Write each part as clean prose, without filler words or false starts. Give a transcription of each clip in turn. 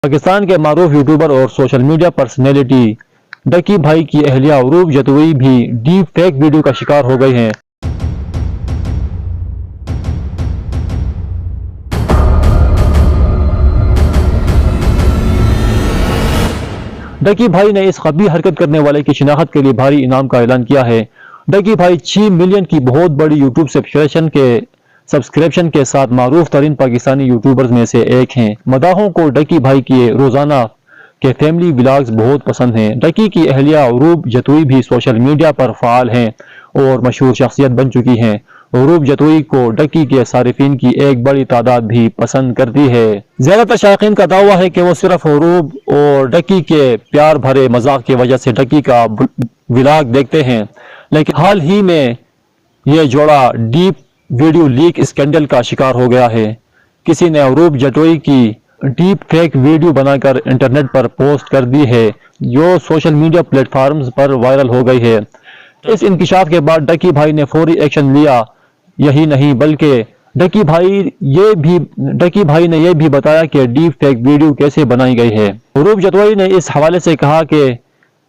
پاکستان کے معروف یوٹیوبر اور سوشل میڈیا پرسنالٹی ڈکی بھائی کی اہلیہ عروب جتوئی بھی ڈیپ فیک ویڈیو کا شکار ہو گئی ہیں۔ ڈکی بھائی نے اس قبیح حرکت کرنے والے کی شناخت کے لیے بھاری انعام کا اعلان کیا ہے۔ ڈکی بھائی 6 ملین کی بہت بڑی یوٹیوب سبسکرپشن کے ساتھ معروف ترین پاکستانی یوٹیوبرز میں سے ایک ہیں۔ مداحوں کو ڈکی بھائی کی روزانہ کے فیملی ولاگز بہت پسند ہیں۔ ڈکی کی اہلیہ عروب جتوئی بھی سوشل میڈیا پر فعال ہیں اور مشہور شخصیت بن چکی ہیں۔ عروب جتوئی کو ڈکی کے صارفین کی ایک بڑی تعداد بھی پسند کرتی ہے۔ زیادہ تر شائقین کا دعویٰ ہے کہ وہ صرف عروب اور ڈکی کے پیار بھرے مذاق کی وجہ سے ڈکی کا ولاگ دیکھتے ہیں، لیکن حال ہی میں یہ جوڑا ڈیپ ویڈیو لیک اسکینڈل کا شکار ہو گیا ہے۔ کسی نے عروب جتوئی کی ڈیپ فیک ویڈیو بنا کر انٹرنیٹ پر پوسٹ کر دی ہے، جو سوشل میڈیا پلیٹ فارمز پر وائرل ہو گئی ہے۔ اس انکشاف کے بعد ڈکی بھائی نے فوری ایکشن لیا۔ یہی نہیں بلکہ ڈکی بھائی نے یہ بھی بتایا کہ ڈیپ فیک ویڈیو کیسے بنائی گئی ہے۔ عروب جتوئی نے اس حوالے سے کہا کہ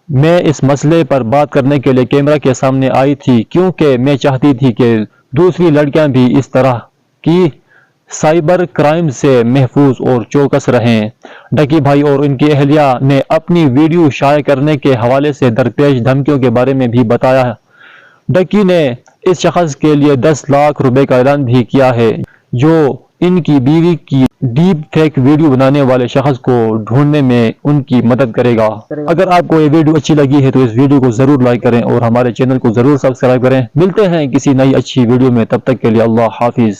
میں اس مسئلے پر بات کرنے کے لیے کیمرہ کے سامنے آئی تھی کیونکہ میں چاہتی تھی کہ دوسری لڑکیاں بھی اس طرح کی سائبر کرائم سے محفوظ اور چوکس رہیں۔ ڈکی بھائی اور ان کی اہلیہ نے اپنی ویڈیو شائع کرنے کے حوالے سے درپیش دھمکیوں کے بارے میں بھی بتایا۔ ڈکی نے اس شخص کے لیے 10 لاکھ روپے کا اعلان بھی کیا ہے جو ان کی بیوی کی ڈیپ فیک ویڈیو بنانے والے شخص کو ڈھونڈنے میں ان کی مدد کرے گا۔ اگر آپ کو یہ ویڈیو اچھی لگی ہے تو اس ویڈیو کو ضرور لائک کریں اور ہمارے چینل کو ضرور سبسکرائب کریں۔ ملتے ہیں کسی نئی اچھی ویڈیو میں، تب تک کے لیے اللہ حافظ۔